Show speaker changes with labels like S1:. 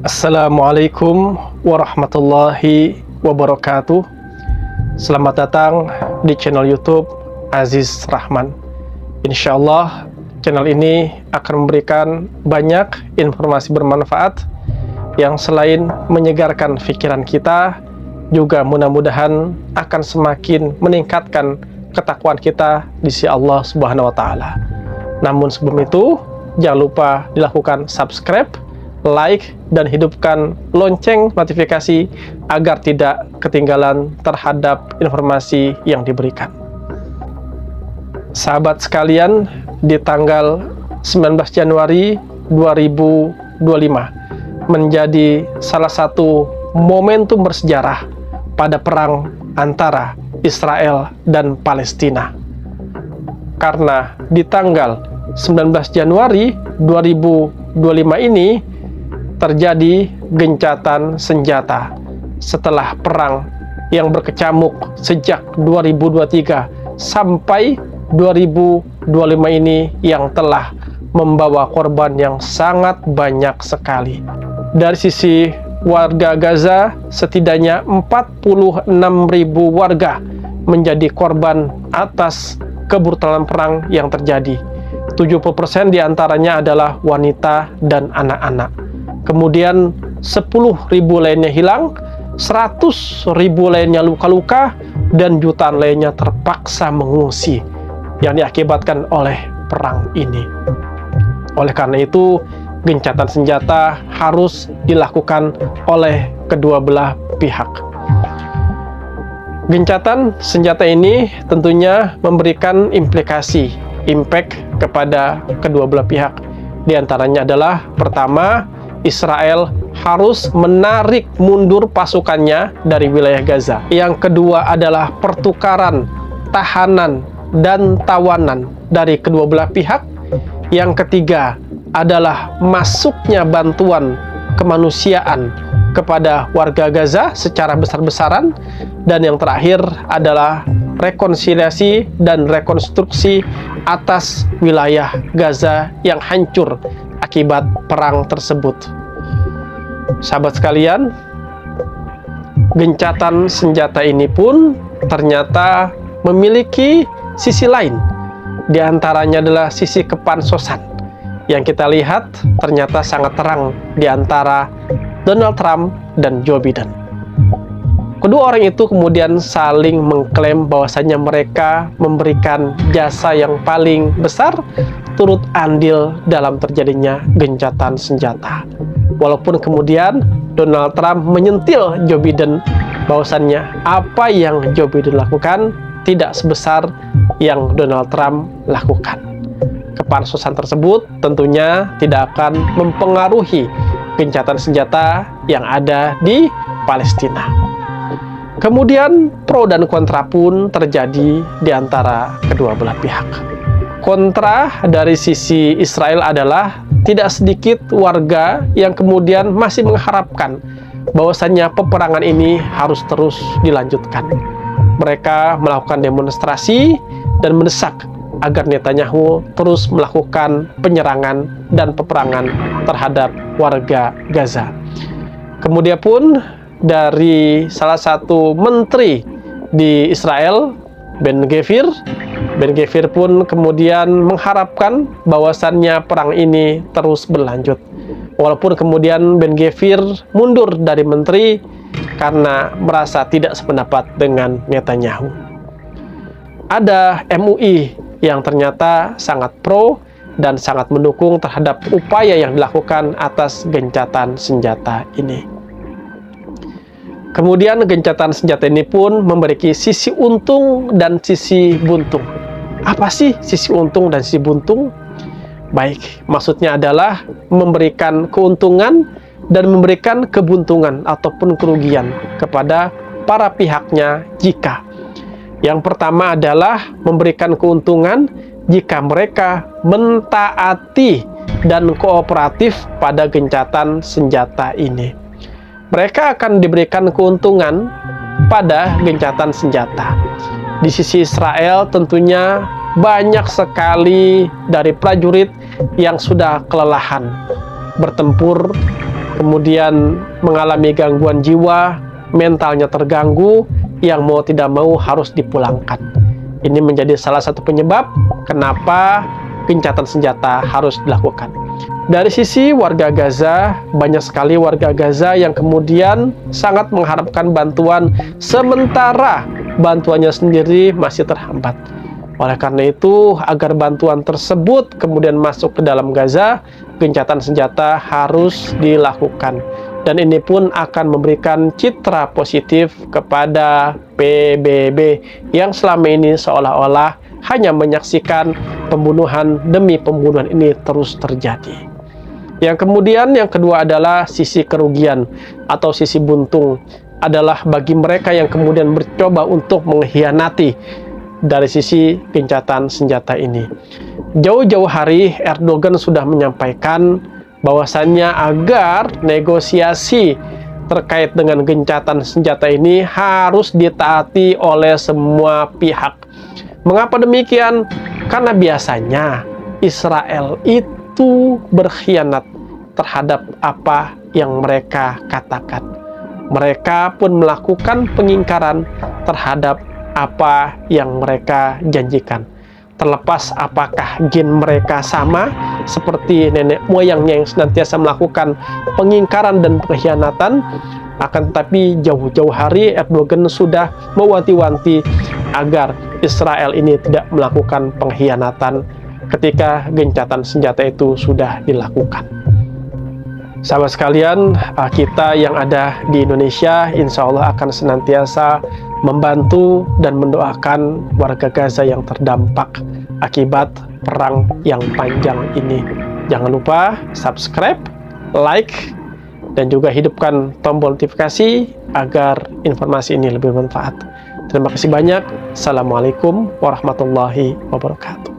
S1: Assalamualaikum warahmatullahi wabarakatuh. Selamat datang di channel YouTube Aziz Rahman. Insyaallah channel ini akan memberikan banyak informasi bermanfaat yang selain menyegarkan pikiran kita, juga mudah-mudahan akan semakin meningkatkan ketakwaan kita di sisi Allah Subhanahu wa taala. Namun sebelum itu, jangan lupa dilakukan subscribe, like, dan hidupkan lonceng notifikasi agar tidak ketinggalan terhadap informasi yang diberikan. Sahabat sekalian, di tanggal 19 Januari 2025 menjadi salah satu momentum bersejarah pada perang antara Israel dan Palestina. Karena di tanggal 19 Januari 2025 ini terjadi gencatan senjata setelah perang yang berkecamuk sejak 2023 sampai 2025 ini yang telah membawa korban yang sangat banyak sekali. Dari sisi warga Gaza, setidaknya 46.000 warga menjadi korban atas kebrutalan perang yang terjadi. 70% diantaranya adalah wanita dan anak-anak. Kemudian 10.000 lainnya hilang, 100.000 lainnya luka-luka, dan jutaan lainnya terpaksa mengungsi yang diakibatkan oleh perang ini. Oleh karena itu, gencatan senjata harus dilakukan oleh kedua belah pihak. Gencatan senjata ini tentunya memberikan impact kepada kedua belah pihak. Di antaranya adalah, pertama, Israel harus menarik mundur pasukannya dari wilayah Gaza. Yang kedua adalah pertukaran tahanan dan tawanan dari kedua belah pihak. Yang ketiga adalah masuknya bantuan kemanusiaan kepada warga Gaza secara besar-besaran. Dan yang terakhir adalah rekonsiliasi dan rekonstruksi atas wilayah Gaza yang hancur akibat perang tersebut. Sahabat sekalian, gencatan senjata ini pun ternyata memiliki sisi lain. Di antaranya adalah sisi kepansosan yang kita lihat ternyata sangat terang di antara Donald Trump dan Joe Biden. Kedua orang itu kemudian saling mengklaim bahwasanya mereka memberikan jasa yang paling besar turut andil dalam terjadinya gencatan senjata. Walaupun kemudian Donald Trump menyentil Joe Biden bahwasannya apa yang Joe Biden lakukan tidak sebesar yang Donald Trump lakukan. Kepansosan tersebut tentunya tidak akan mempengaruhi gencatan senjata yang ada di Palestina. Kemudian pro dan kontra pun terjadi di antara kedua belah pihak. Kontra dari sisi Israel adalah tidak sedikit warga yang kemudian masih mengharapkan bahwasannya peperangan ini harus terus dilanjutkan. Mereka melakukan demonstrasi dan mendesak agar Netanyahu terus melakukan penyerangan dan peperangan terhadap warga Gaza. Kemudian pun dari salah satu menteri di Israel, Ben Gvir pun kemudian mengharapkan bahwasannya perang ini terus berlanjut. Walaupun kemudian Ben Gvir mundur dari menteri karena merasa tidak sependapat dengan Netanyahu. Ada MUI yang ternyata sangat pro dan sangat mendukung terhadap upaya yang dilakukan atas gencatan senjata ini. Kemudian gencatan senjata ini pun memiliki sisi untung dan sisi buntung. Apa sih sisi untung dan sisi buntung? Baik, maksudnya adalah memberikan keuntungan dan memberikan kebuntungan ataupun kerugian kepada para pihaknya jika. Yang pertama adalah memberikan keuntungan jika mereka mentaati dan kooperatif pada gencatan senjata ini. Mereka akan diberikan keuntungan pada gencatan senjata. Di sisi Israel tentunya banyak sekali dari prajurit yang sudah kelelahan bertempur kemudian mengalami gangguan jiwa, mentalnya terganggu, yang mau tidak mau harus dipulangkan. Ini menjadi salah satu penyebab kenapa gencatan senjata harus dilakukan. Dari sisi warga Gaza, banyak sekali warga Gaza yang kemudian sangat mengharapkan bantuan, sementara bantuannya sendiri masih terhambat. Oleh karena itu, agar bantuan tersebut kemudian masuk ke dalam Gaza, gencatan senjata harus dilakukan. Dan ini pun akan memberikan citra positif kepada PBB yang selama ini seolah-olah hanya menyaksikan pembunuhan demi pembunuhan ini terus terjadi. Yang kemudian yang kedua adalah sisi kerugian atau sisi buntung, adalah bagi mereka yang kemudian mencoba untuk mengkhianati dari sisi gencatan senjata ini. Jauh-jauh hari Erdogan sudah menyampaikan bahwasannya agar negosiasi terkait dengan gencatan senjata ini harus ditaati oleh semua pihak. Mengapa demikian? Karena biasanya Israel itu berkhianat terhadap apa yang mereka katakan. Mereka pun melakukan pengingkaran terhadap apa yang mereka janjikan. Terlepas apakah gen mereka sama seperti nenek moyangnya yang senantiasa melakukan pengingkaran dan pengkhianatan, akan tetapi jauh-jauh hari Erdogan sudah mewanti-wanti agar Israel ini tidak melakukan pengkhianatan ketika gencatan senjata itu sudah dilakukan. Sahabat sekalian, kita yang ada di Indonesia insya Allah akan senantiasa membantu dan mendoakan warga Gaza yang terdampak akibat perang yang panjang ini. Jangan lupa subscribe, like, dan juga hidupkan tombol notifikasi agar informasi ini lebih bermanfaat. Terima kasih banyak. Assalamualaikum warahmatullahi wabarakatuh.